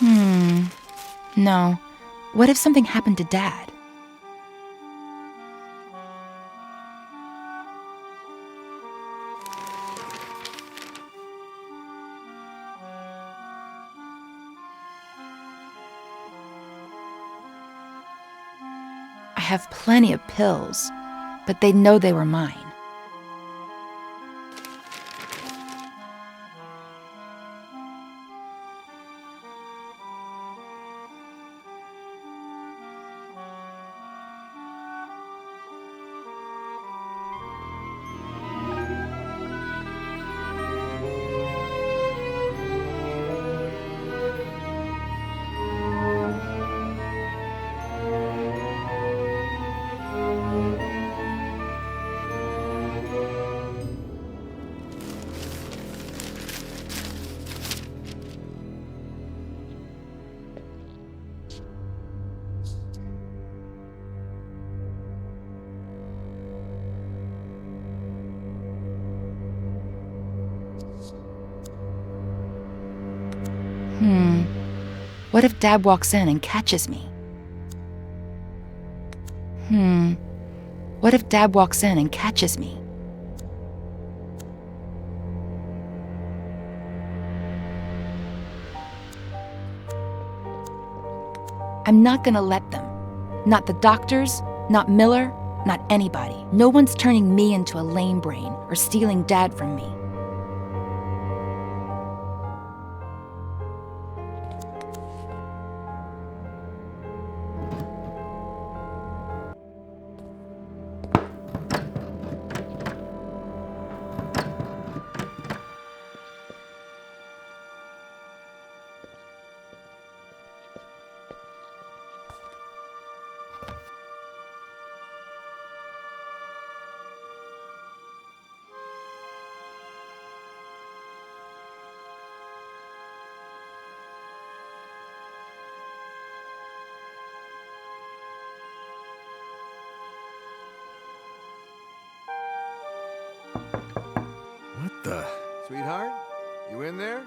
No. What if something happened to Dad? I have plenty of pills, but they know they were mine. What if Dad walks in and catches me? What if Dad walks in and catches me? I'm not gonna let them. Not the doctors, not Miller, not anybody. No one's turning me into a lame brain or stealing Dad from me. What the? Sweetheart? You in there?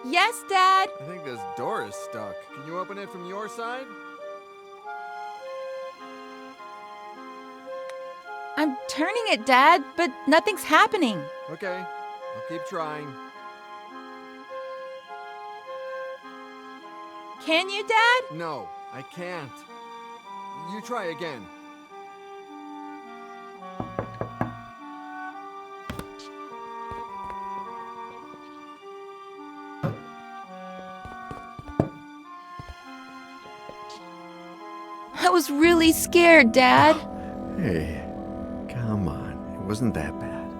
Yes, Dad! I think this door is stuck. Can you open it from your side? I'm turning it, Dad, but nothing's happening. Okay, I'll keep trying. Can you, Dad? No, I can't. You try again. I was really scared, Dad. Hey, come on. It wasn't that bad.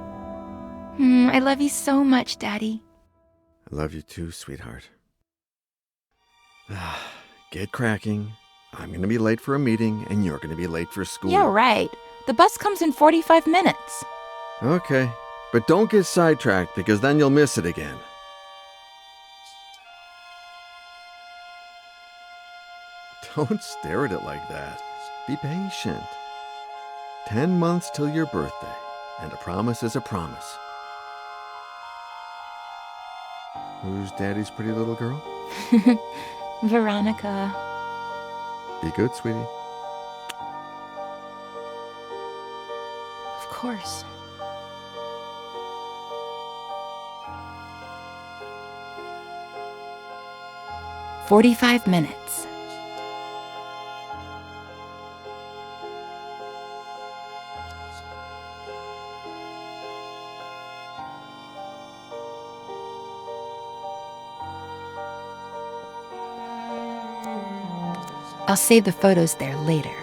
I love you so much, Daddy. I love you too, sweetheart. Get cracking. I'm gonna be late for a meeting, and you're gonna be late for school. Yeah, right. The bus comes in 45 minutes. Okay, but don't get sidetracked because then you'll miss it again. Don't stare at it like that. Be patient. 10 months till your birthday, and a promise is a promise. Who's Daddy's pretty little girl? Veronica. Be good, sweetie. Of course. "45 minutes. I'll save the photos there later.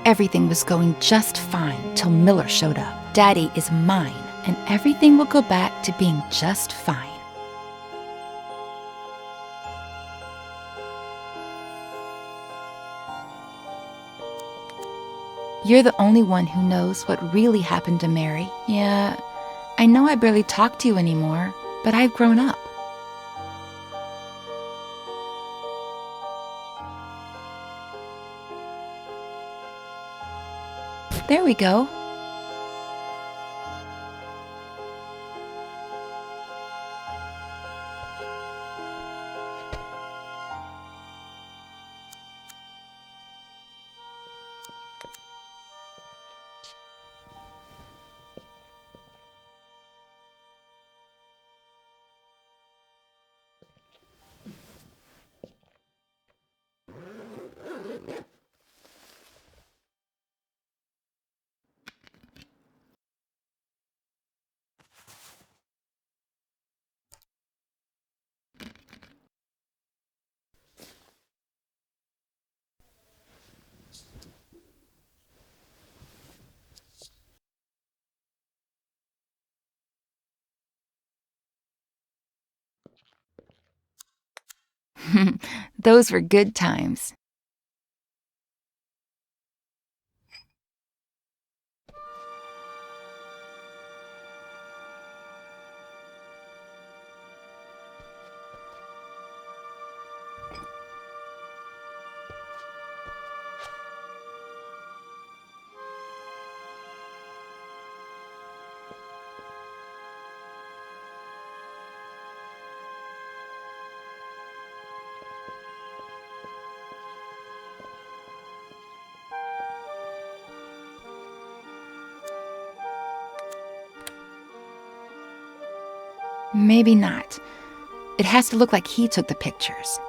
Everything was going just fine till Miller showed up. Daddy is mine, and everything will go back to being just fine. You're the only one who knows what really happened to Mary. Yeah, I know I barely talk to you anymore, but I've grown up. There we go. Those were good times. Maybe not. It has to look like he took the pictures.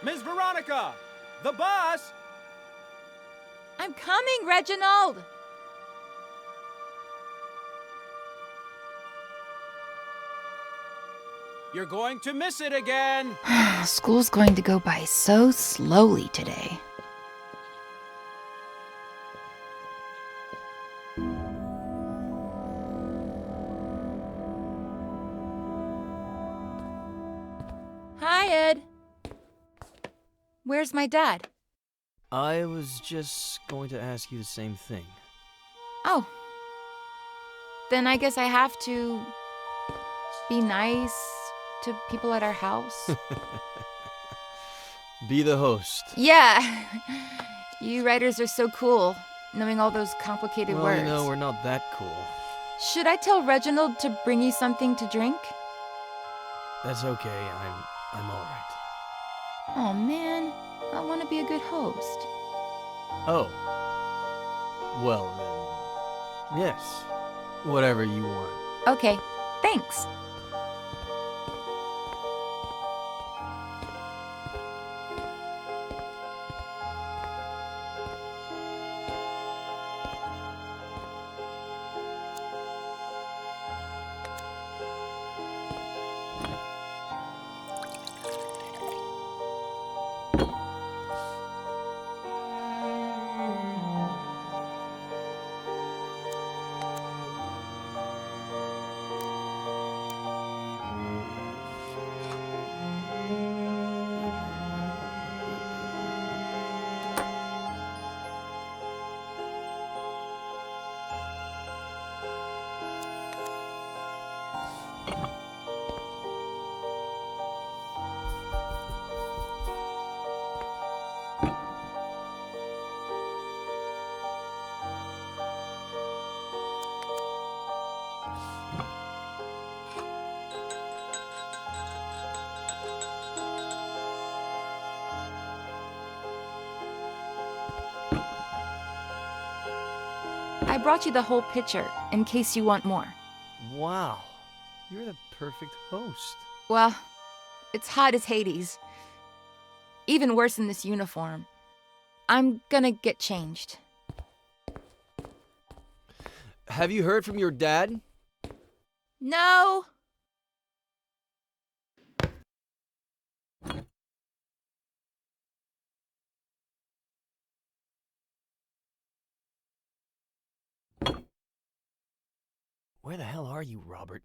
Miss Veronica! The bus! I'm coming, Reginald! You're going to miss it again! School's going to go by so slowly today. Hi, Ed. Where's my dad? I was just going to ask you the same thing. Oh. Then I guess I have to be nice to people at our house. Be the host. Yeah. You writers are so cool, knowing all those complicated Well, words. you know, we're not that cool. Should I tell Reginald to bring you something to drink? That's okay. I'm all right. Oh man, I want to be a good host. Oh. Well, then. Yes. Whatever you want. Okay, thanks. I brought you the whole picture, in case you want more. Wow, you're the perfect host. Well, it's hot as Hades. Even worse in this uniform. I'm gonna get changed. Have you heard from your dad? No! Where the hell are you, Robert?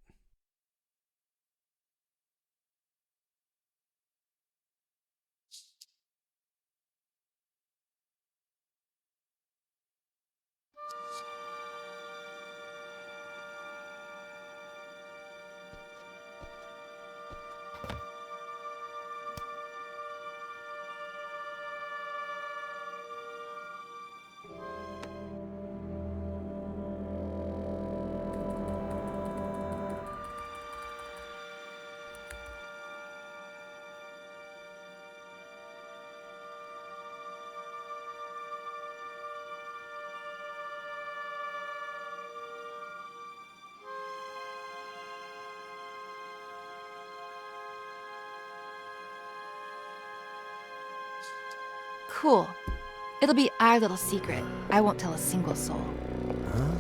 Cool. It'll be our little secret. I won't tell a single soul. Huh?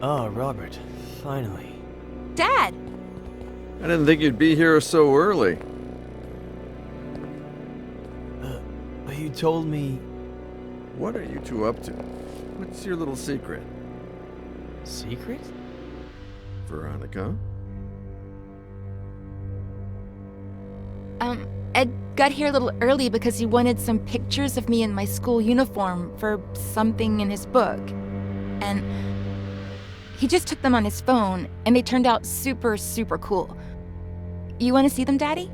Oh, Robert, finally. Dad! I didn't think you'd be here so early. But you told me... What are you two up to? What's your little secret? Secret? Veronica? Ed got here a little early because he wanted some pictures of me in my school uniform for something in his book. And he just took them on his phone, and they turned out super, super cool. You want to see them, Daddy?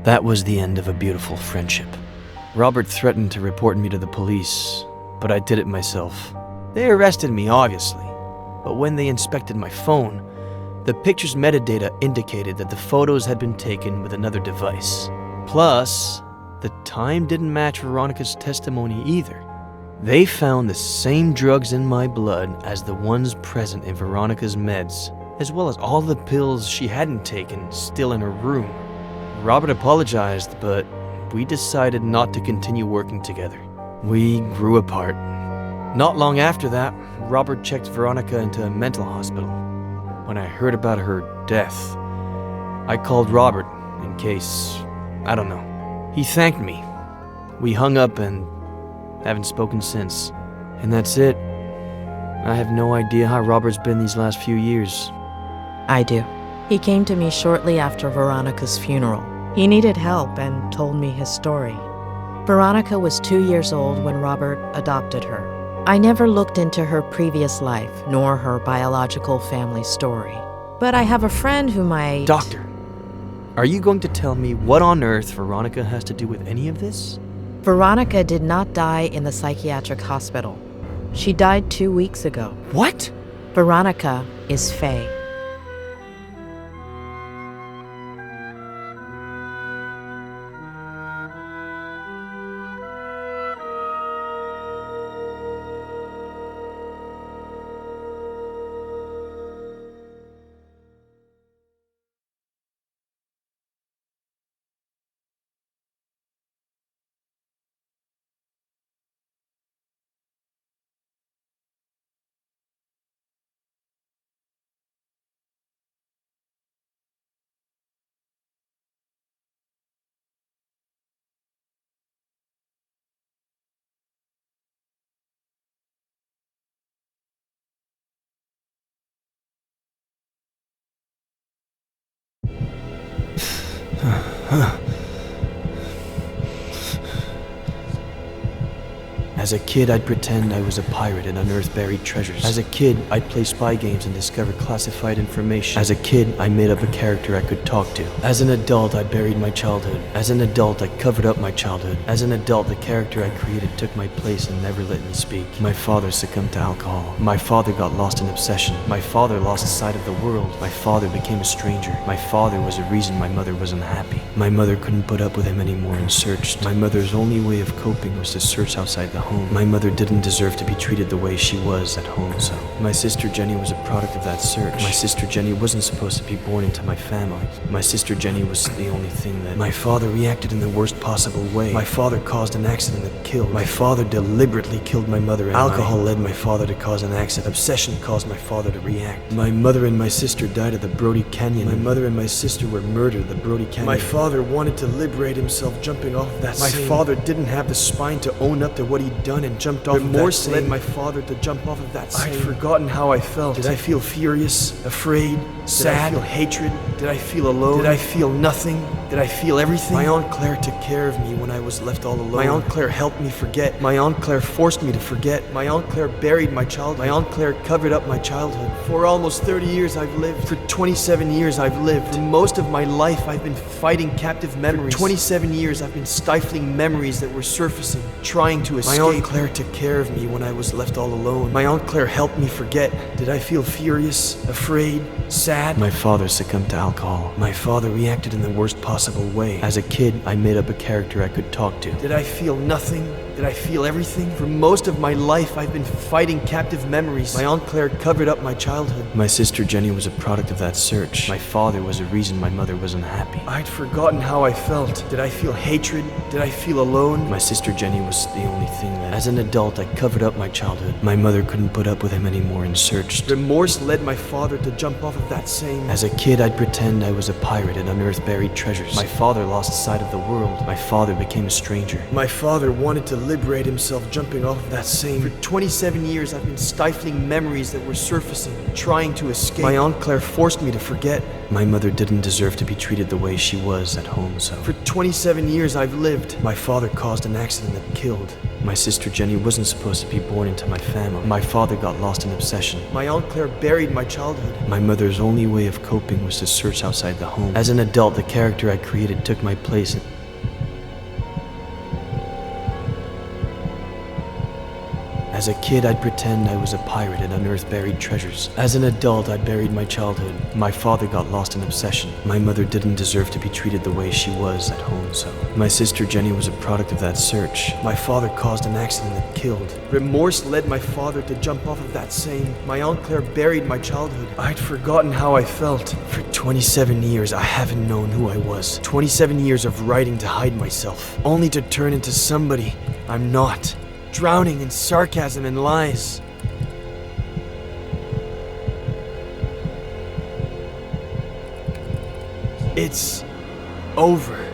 That was the end of a beautiful friendship. Robert threatened to report me to the police, but I did it myself. They arrested me, obviously, but when they inspected my phone, the picture's metadata indicated that the photos had been taken with another device. Plus, the time didn't match Veronica's testimony either. They found the same drugs in my blood as the ones present in Veronica's meds, as well as all the pills she hadn't taken still in her room. Robert apologized, but we decided not to continue working together. We grew apart. Not long after that, Robert checked Veronica into a mental hospital. When I heard about her death, I called Robert in case, I don't know. He thanked me. We hung up and haven't spoken since. And that's it. I have no idea how Robert's been these last few years. I do. He came to me shortly after Veronica's funeral. He needed help and told me his story. Veronica was 2 years old when Robert adopted her. I never looked into her previous life, nor her biological family story. But I have a friend who might... Doctor, are you going to tell me what on earth Veronica has to do with any of this? Veronica did not die in the psychiatric hospital. She died 2 weeks ago. What? Veronica is Faye. As a kid, I'd pretend I was a pirate and unearth buried treasures. As a kid, I'd play spy games and discover classified information. As a kid, I made up a character I could talk to. As an adult, I buried my childhood. As an adult, I covered up my childhood. As an adult, the character I created took my place and never let me speak. My father succumbed to alcohol. My father got lost in obsession. My father lost sight of the world. My father became a stranger. My father was the reason my mother was unhappy. My mother couldn't put up with him anymore and searched. My mother's only way of coping was to search outside the home. My mother didn't deserve to be treated the way she was at home, so my sister Jenny was a product of that search. My sister Jenny wasn't supposed to be born into my family. My sister Jenny was the only thing that... My father reacted in the worst possible way. My father caused an accident that killed. My father deliberately killed my mother, and alcohol led my father to cause an accident. Obsession caused my father to react. My mother and my sister died at the Brody Canyon. My mother and my sister were murdered at the Brody Canyon. My father wanted to liberate himself jumping off of that My father didn't have the spine to own up to what he'd done and jumped off Remorse of that led my father to jump off of that I'd forgotten how I felt. Did I feel furious, afraid, sad? Did I feel hatred? Did I feel alone? Did I feel nothing? Did I feel everything? My Aunt Claire took care of me when I was left all alone. My Aunt Claire helped me forget. My Aunt Claire forced me to forget. My Aunt Claire buried my childhood. My Aunt Claire covered up my childhood. For almost 30 years I've lived. For 27 years I've lived. For most of my life I've been fighting captive memories. For 27 years I've been stifling memories that were surfacing, trying to escape. My Aunt Claire took care of me when I was left all alone. My Aunt Claire helped me forget. Did I feel furious, afraid, sad? My father succumbed to alcohol. My father reacted in the worst possible way. As a kid, I made up a character I could talk to. Did I feel nothing? Did I feel everything? For most of my life, I've been fighting captive memories. My Aunt Claire covered up my childhood. My sister Jenny was a product of that search. My father was the reason my mother was unhappy. I'd forgotten how I felt. Did I feel hatred? Did I feel alone? My sister Jenny was the only thing that... As an adult, I covered up my childhood. My mother couldn't put up with him anymore and searched. Remorse led my father to jump off of that same... As a kid, I'd pretend I was a pirate and unearth buried treasures. My father lost sight of the world. My father became a stranger. My father wanted to liberate himself jumping off of that same... For 27 years, I've been stifling memories that were surfacing, trying to escape. My Aunt Claire forced me to forget. My mother didn't deserve to be treated the way she was at home, so... For 27 years I've lived. My father caused an accident that killed. My sister Jenny wasn't supposed to be born into my family. My father got lost in obsession. My Aunt Claire buried my childhood. My mother's only way of coping was to search outside the home. As an adult, the character I created took my place in... As a kid, I'd pretend I was a pirate and unearth buried treasures. As an adult, I buried my childhood. My father got lost in obsession. My mother didn't deserve to be treated the way she was at home, so... My sister Jenny was a product of that search. My father caused an accident that killed. Remorse led my father to jump off of that same... My Aunt Claire buried my childhood. I'd forgotten how I felt. For 27 years, I haven't known who I was. 27 years of writing to hide myself, only to turn into somebody I'm not. Drowning in sarcasm and lies. It's over.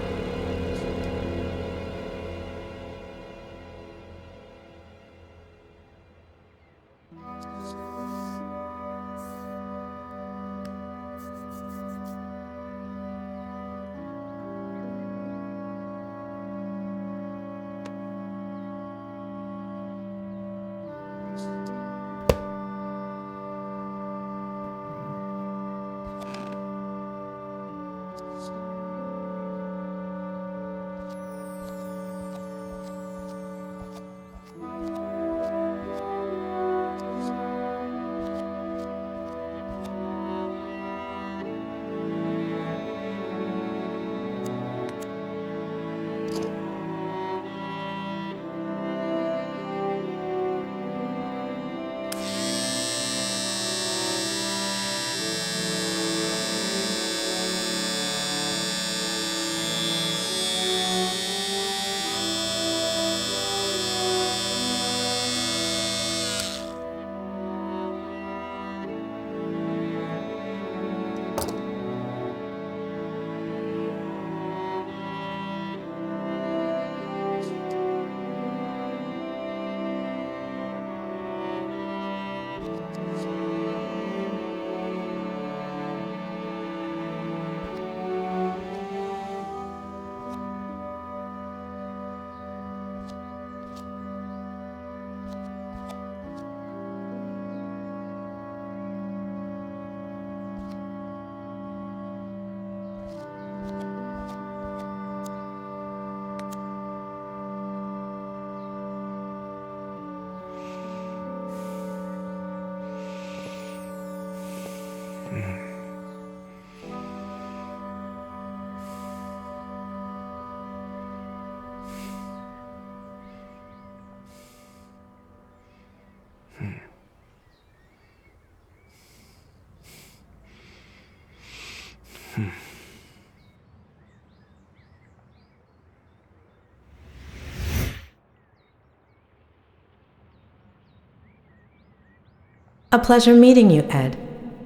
A pleasure meeting you, Ed.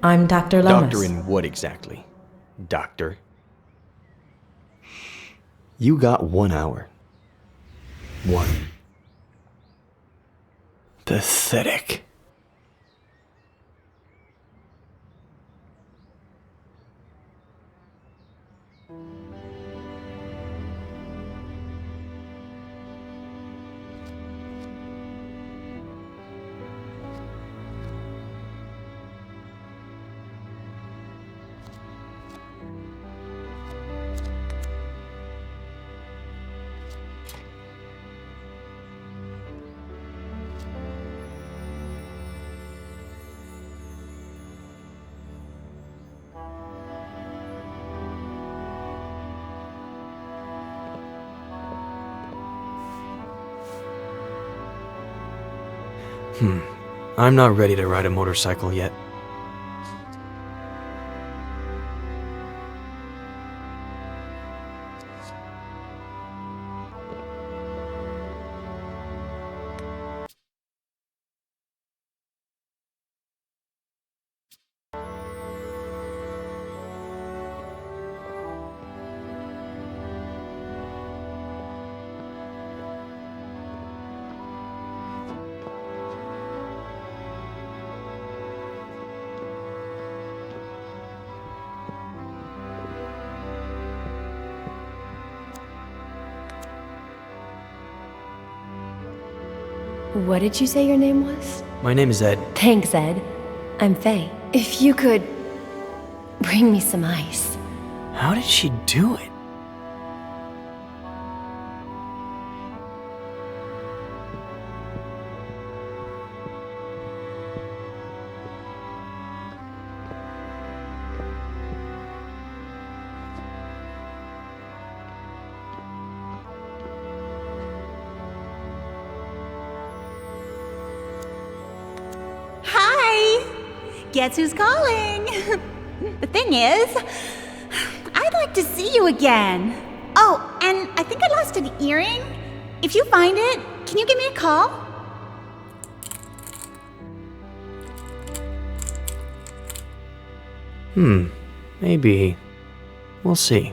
I'm Dr. Lomas. Doctor in what exactly? Doctor? You got 1 hour. One. Pathetic. I'm not ready to ride a motorcycle yet. What did you say your name was? My name is Ed. Thanks, Ed. I'm Faye. If you could bring me some ice. How did she do it? Hi! Guess who's calling? The thing is, I'd like to see you again. Oh, and I think I lost an earring. If you find it, can you give me a call? Maybe. We'll see.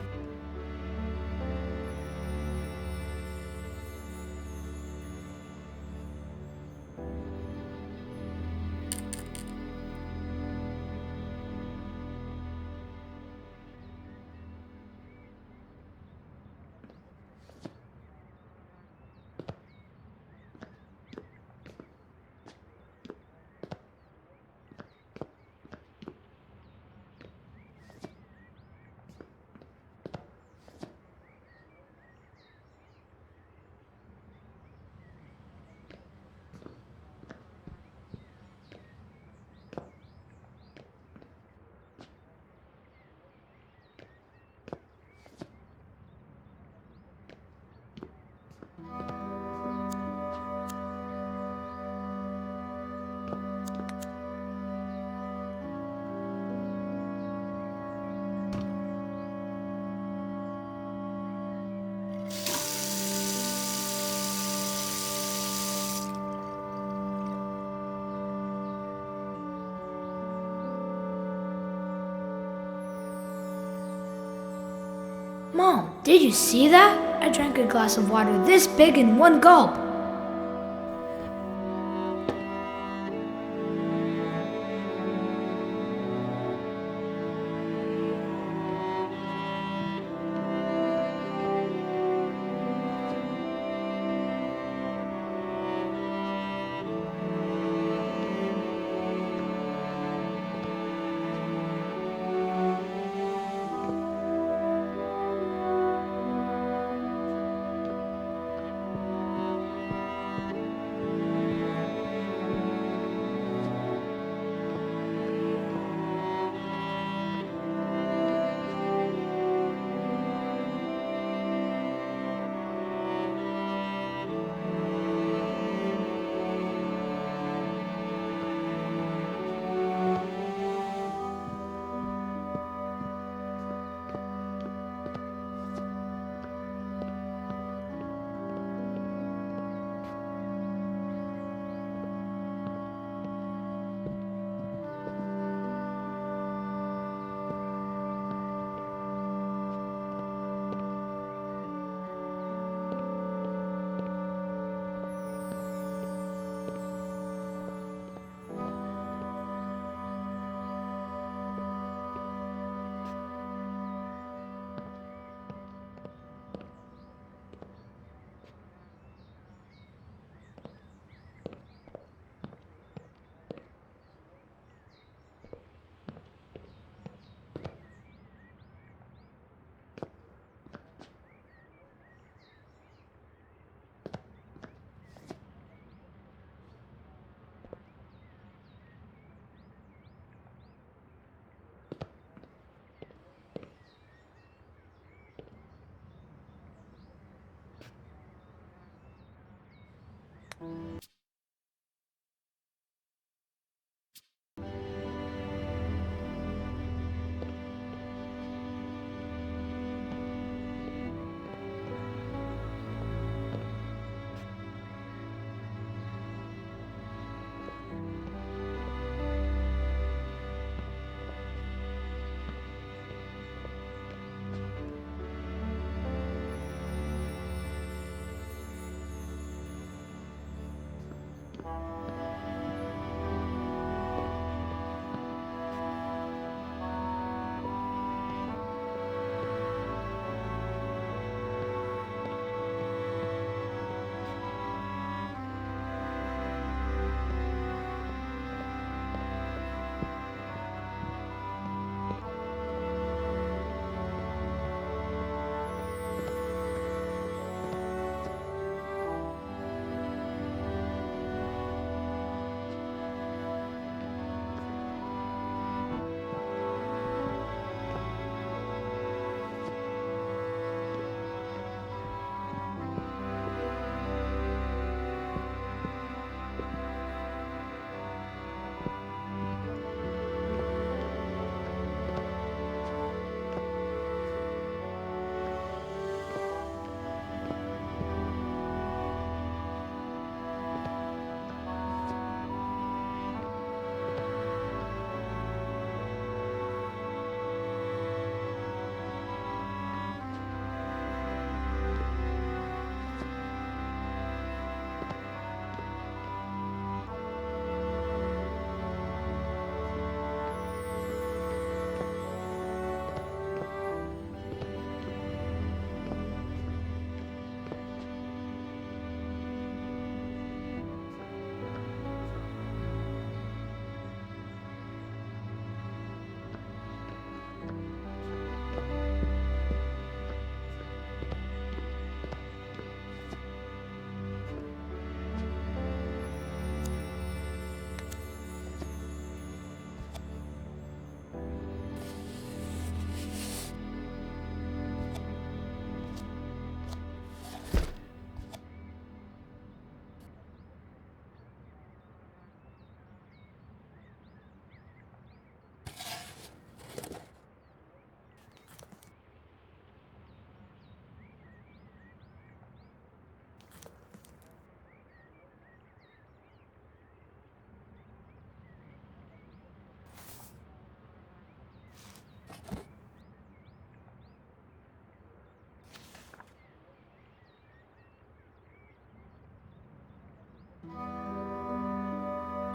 Mom, did you see that? I drank a glass of water this big in one gulp.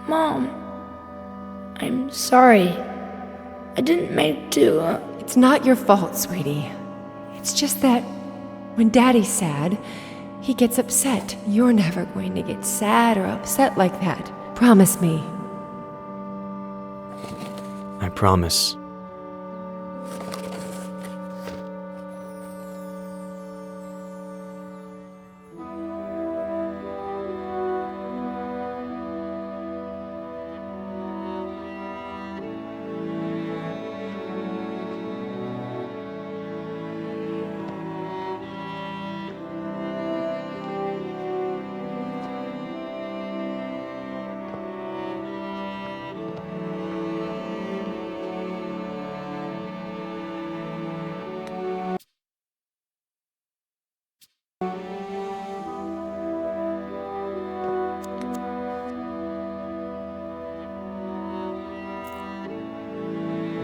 Mom, I'm sorry. I didn't mean to. It's not your fault, sweetie. It's just that when Daddy's sad, he gets upset. You're never going to get sad or upset like that. Promise me. I promise.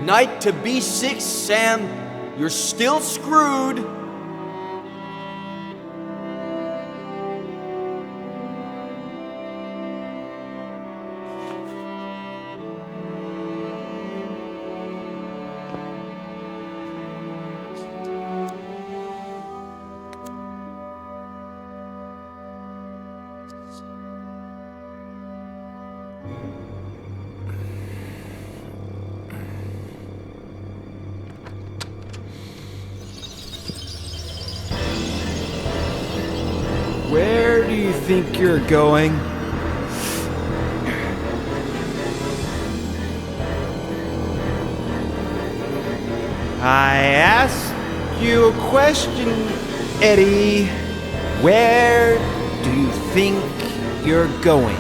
Knight to B6, Sam. You're still screwed. Where do you think you're going? I asked you a question, Eddie. Where do you think you're going?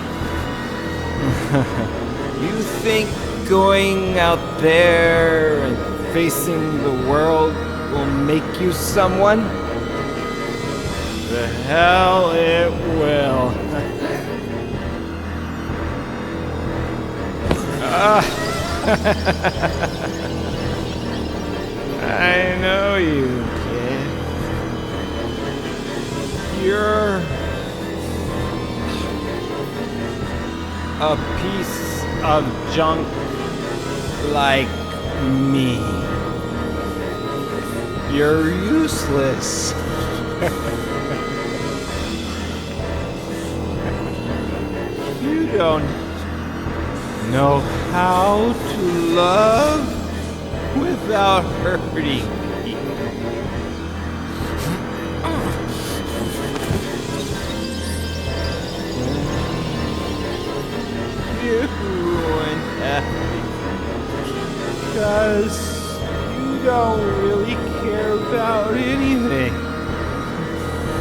You think going out there and facing the world will make you someone? The hell it will. I know you, kid. You're a piece of junk like me. You're useless. You don't know how to love without hurting people. You ruined everything. 'Cause you don't really care about anything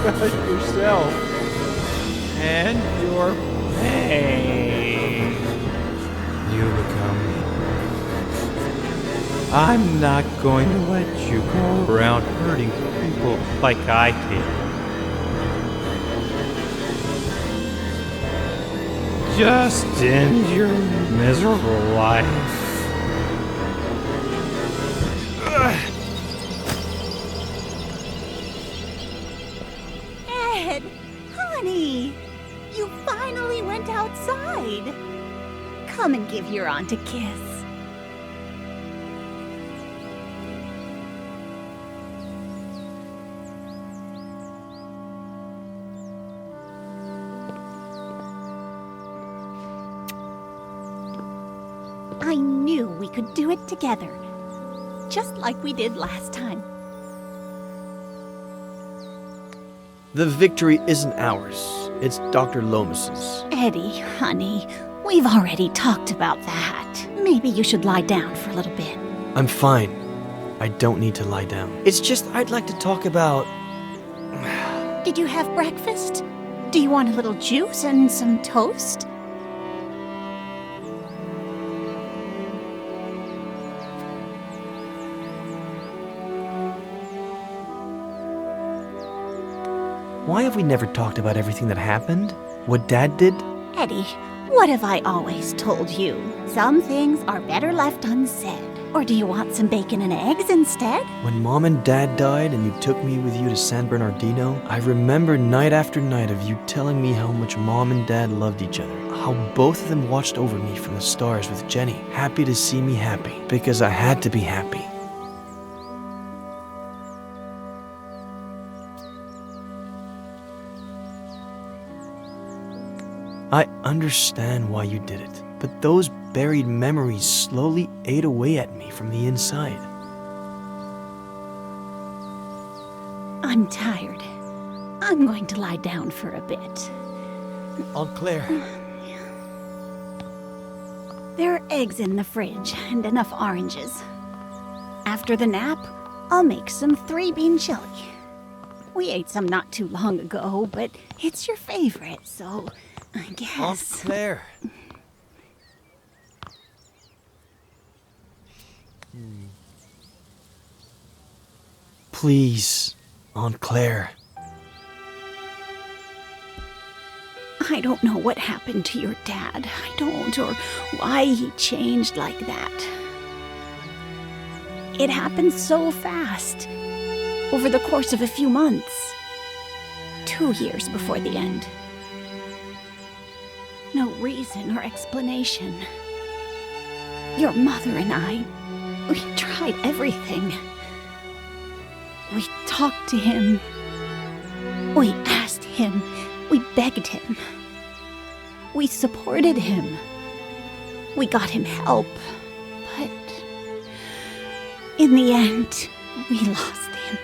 but yourself and your pain. You become me. I'm not going to let you go around hurting people like I did. Just end your miserable life. Ed, honey, you finally went outside. Come and give your aunt a kiss. I knew we could do it together, just like we did last time. The victory isn't ours. It's Dr. Lomas's. Eddie, honey, we've already talked about that. Maybe you should lie down for a little bit. I'm fine. I don't need to lie down. It's just I'd like to talk about... Did you have breakfast? Do you want a little juice and some toast? Why have we never talked about everything that happened? What Dad did? Eddie, what have I always told you? Some things are better left unsaid, Or do you want some bacon and eggs instead? When Mom and Dad died and you took me with you to San Bernardino, I remember night after night of you telling me how much Mom and Dad loved each other. How both of them watched over me from the stars with Jenny, happy to see me happy, because I had to be happy. I understand why you did it, but those buried memories slowly ate away at me from the inside. I'm tired. I'm going to lie down for a bit. Aunt Claire. There are eggs in the fridge and enough oranges. After the nap, I'll make some 3-bean chili. We ate some not too long ago, but it's your favorite, so I guess... Aunt Claire. Please, Aunt Claire. I don't know what happened to your dad. I don't, or why he changed like that. It happened so fast. Over the course of a few months. 2 years before the end. No reason or explanation. Your mother and I, we tried everything. We talked to him. We asked him. We begged him. We supported him. We got him help. But in the end, we lost him.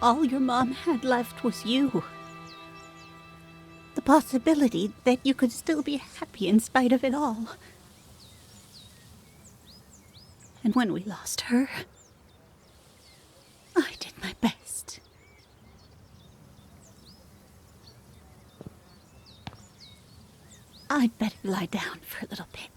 All your mom had left was you. The possibility that you could still be happy in spite of it all. And when we lost her, I did my best. I'd better lie down for a little bit.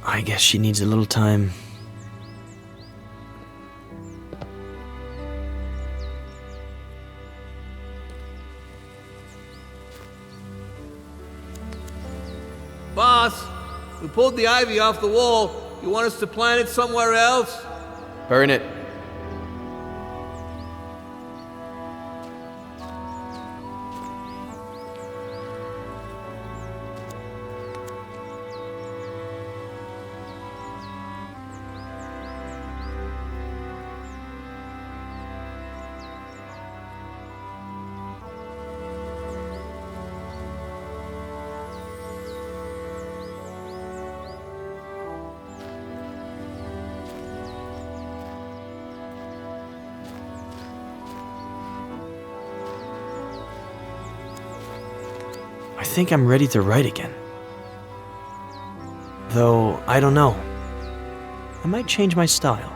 I guess she needs a little time. Boss, we pulled the ivy off the wall. You want us to plant it somewhere else? Burn it. I think I'm ready to write again. Though, I don't know. I might change my style.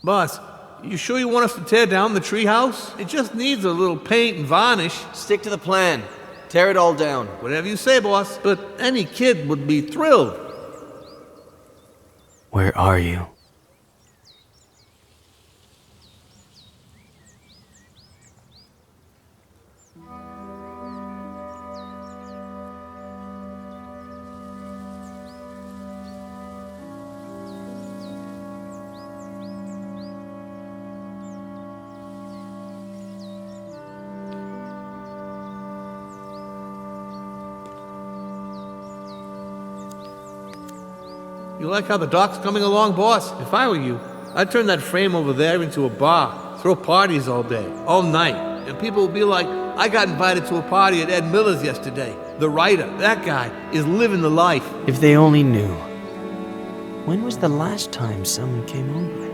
Boss, you sure you want us to tear down the treehouse? It just needs a little paint and varnish. Stick to the plan. Tear it all down. Whatever you say, boss. But any kid would be thrilled. Where are you? You like how the dock's coming along, boss? If I were you, I'd turn that frame over there into a bar, throw parties all day, all night, and people would be like, I got invited to a party at Ed Miller's yesterday. The writer, that guy, is living the life. If they only knew. When was the last time someone came over?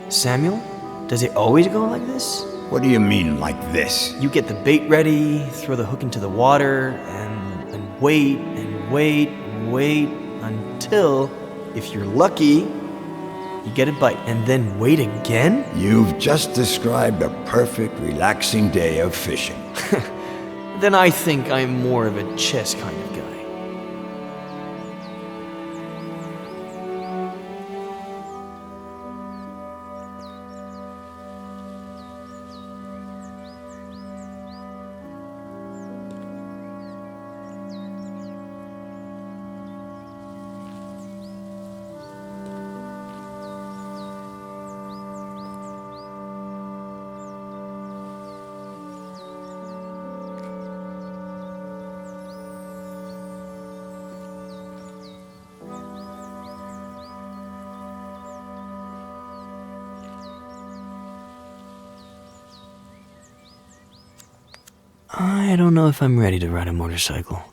Samuel? Does it always go like this? What do you mean, like this? You get the bait ready, throw the hook into the water, and wait and wait and wait until, if you're lucky, you get a bite. And then wait again? You've just described a perfect, relaxing day of fishing. Then I think I'm more of a chess kind of guy. I don't know if I'm ready to ride a motorcycle.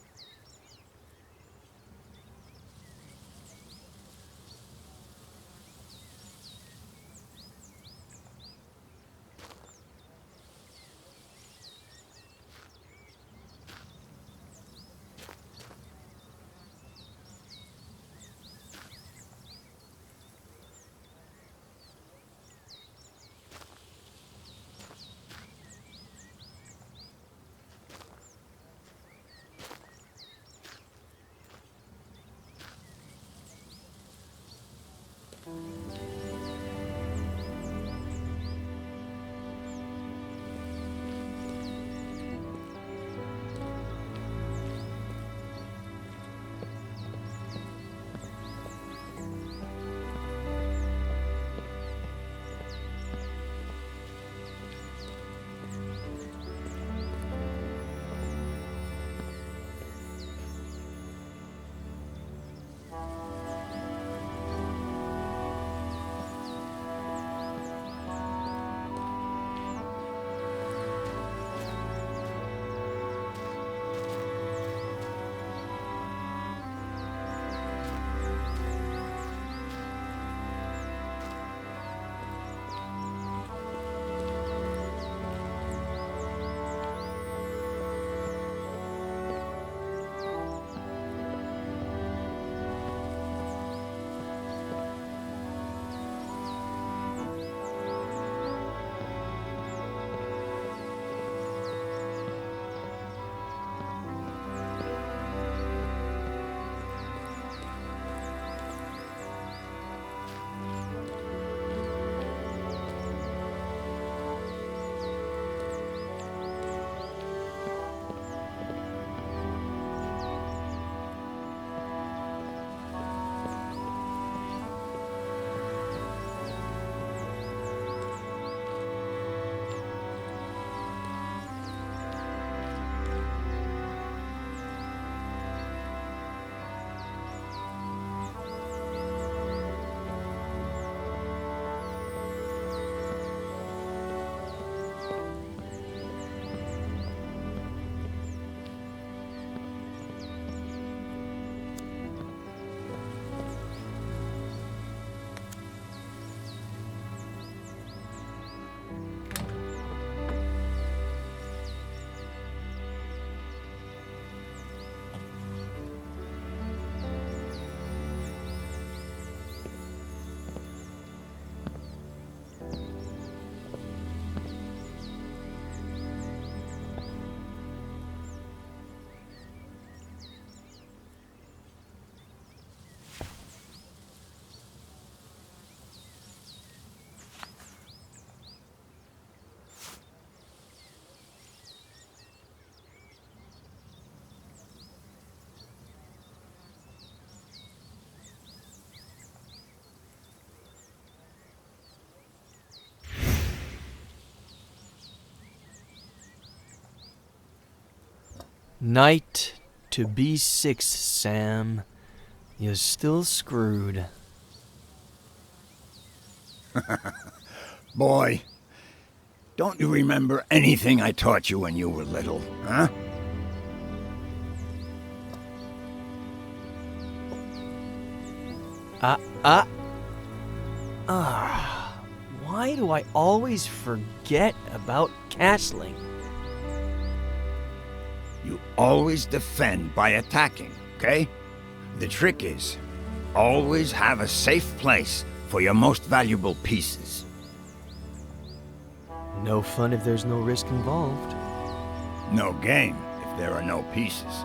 Knight to B6, Sam. You're still screwed. Boy, don't you remember anything I taught you when you were little, huh? Why do I always forget about castling? You always defend by attacking, okay? The trick is, always have a safe place for your most valuable pieces. No fun if there's no risk involved. No game if there are no pieces.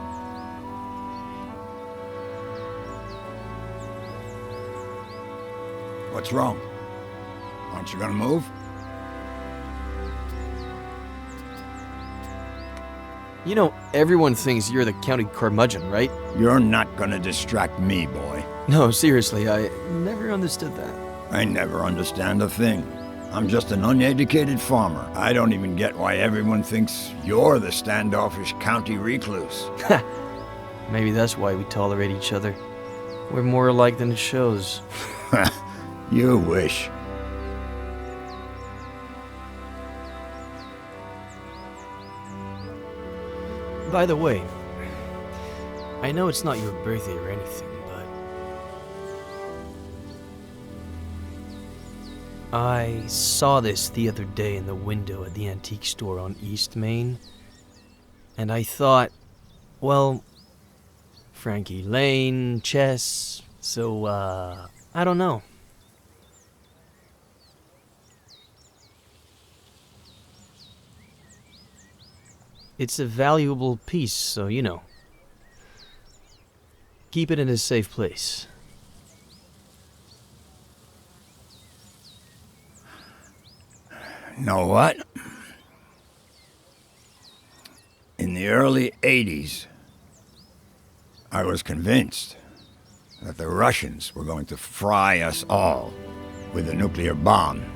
What's wrong? Aren't you gonna move? You know, everyone thinks you're the county curmudgeon, right? You're not gonna distract me, boy. No, seriously, I never understood that. I never understand a thing. I'm just an uneducated farmer. I don't even get why everyone thinks you're the standoffish county recluse. Maybe that's why we tolerate each other. We're more alike than it shows. You wish. By the way, I know it's not your birthday or anything, but I saw this the other day in the window at the antique store on East Main, and I thought, well, Frankie Lane, chess, so, I don't know. It's a valuable piece, so, you know. Keep it in a safe place. Know what? In the early 80s, I was convinced that the Russians were going to fry us all with a nuclear bomb.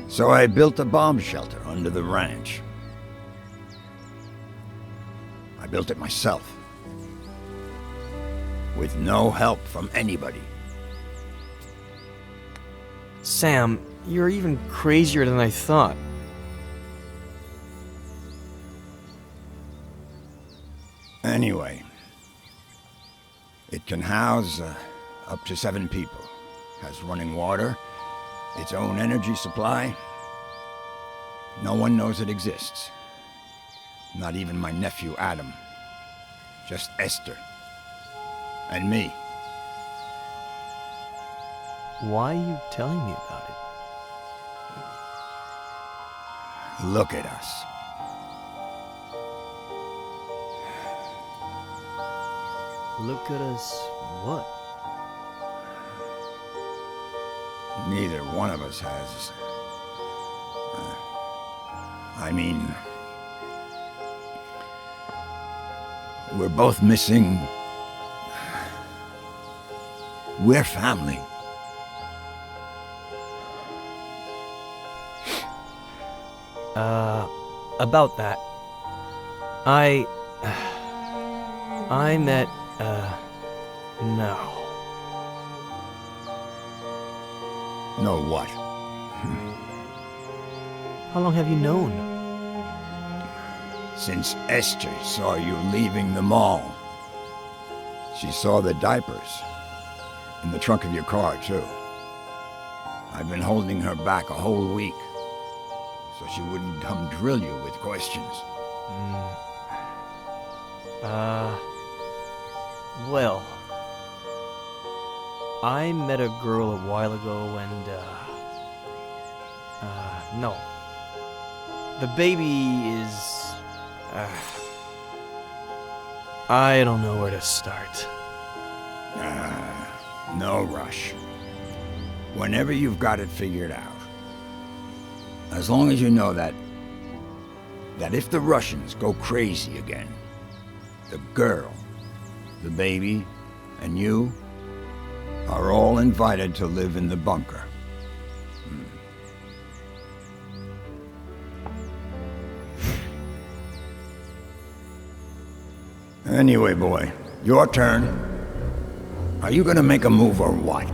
So I built a bomb shelter under the ranch. I built it myself, with no help from anybody. Sam, you're even crazier than I thought. Anyway, it can house up to 7 people. Has running water, its own energy supply. No one knows it exists. Not even my nephew Adam. Just Esther. And me. Why are you telling me about it? Look at us. Look at us what? Neither one of us has. I mean, we're both missing. We're family. About that. I met, no. Know what? How long have you known? Since Esther saw you leaving the mall. She saw the diapers. In the trunk of your car, too. I've been holding her back a whole week, so she wouldn't come drill you with questions. Well, I met a girl a while ago and, no. The baby is, I don't know where to start. No rush. Whenever you've got it figured out. As long as you know that if the Russians go crazy again, the girl, the baby, and you are all invited to live in the bunker. Anyway, boy, your turn. Are you gonna make a move or what?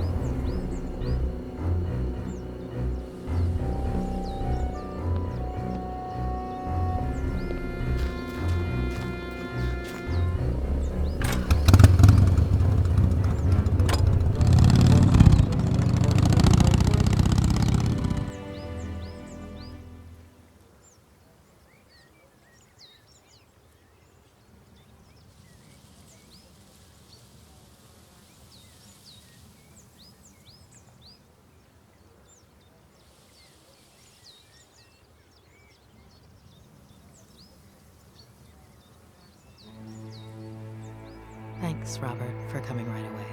Thanks, Robert, for coming right away.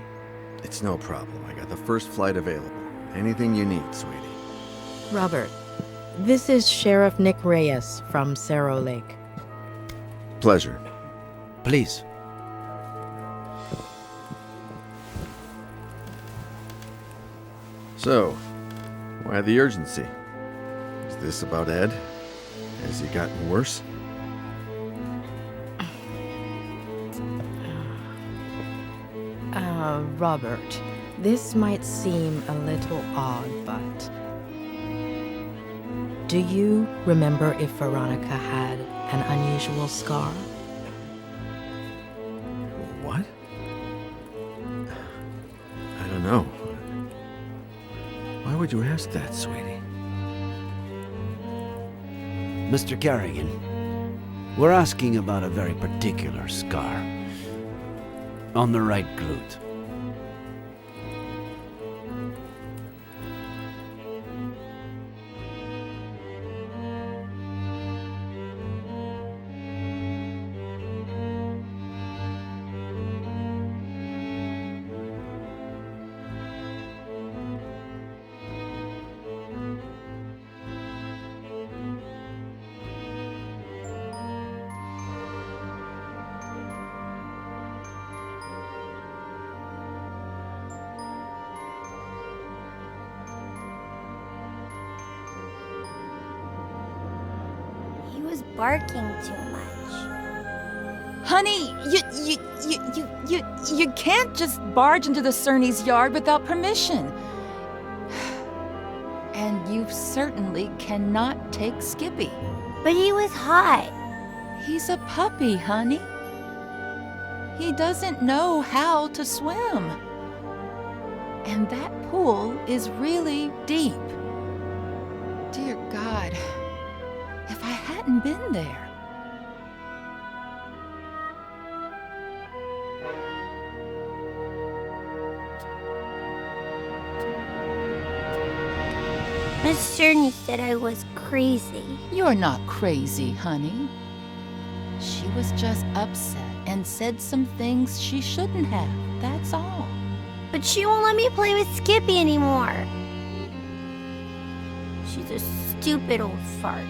It's no problem. I got the first flight available. Anything you need, sweetie. Robert, this is Sheriff Nick Reyes from Cerro Lake. Pleasure. Please. So, why the urgency? Is this about Ed? Has he gotten worse? Robert, this might seem a little odd, but do you remember if Veronica had an unusual scar? What? I don't know. Why would you ask that, sweetie? Mr. Carrigan, we're asking about a very particular scar. On the right glute. He was barking too much. Honey, you can't just barge into the Cerny's yard without permission. And you certainly cannot take Skippy. But he was hot. He's a puppy, honey. He doesn't know how to swim. And that pool is really deep. Dear God, if I hadn't been there. Miss Cerny said I was crazy. You're not crazy, honey. She was just upset and said some things she shouldn't have, that's all. But she won't let me play with Skippy anymore. She's a stupid old fart.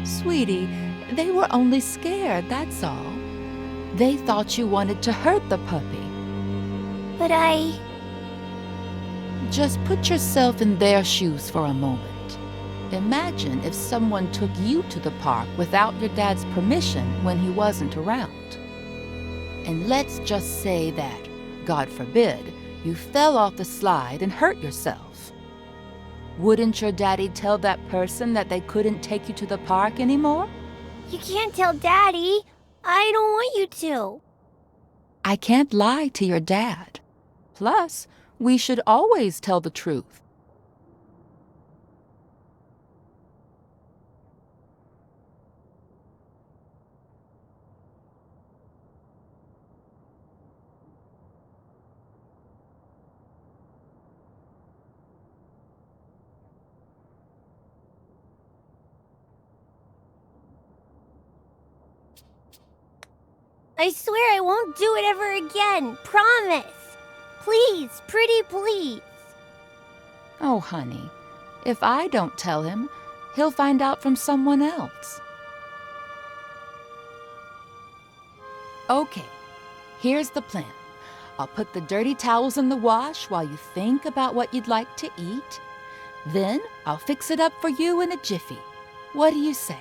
Sweetie, they were only scared, that's all. They thought you wanted to hurt the puppy. But I... Just put yourself in their shoes for a moment. Imagine if someone took you to the park without your dad's permission when he wasn't around. And let's just say that, God forbid, you fell off the slide and hurt yourself. Wouldn't your daddy tell that person that they couldn't take you to the park anymore? You can't tell Daddy. I don't want you to. I can't lie to your dad. Plus, we should always tell the truth. I swear I won't do it ever again. Promise. Please, pretty please. Oh, honey, if I don't tell him, he'll find out from someone else. Okay, here's the plan. I'll put the dirty towels in the wash while you think about what you'd like to eat. Then I'll fix it up for you in a jiffy. What do you say?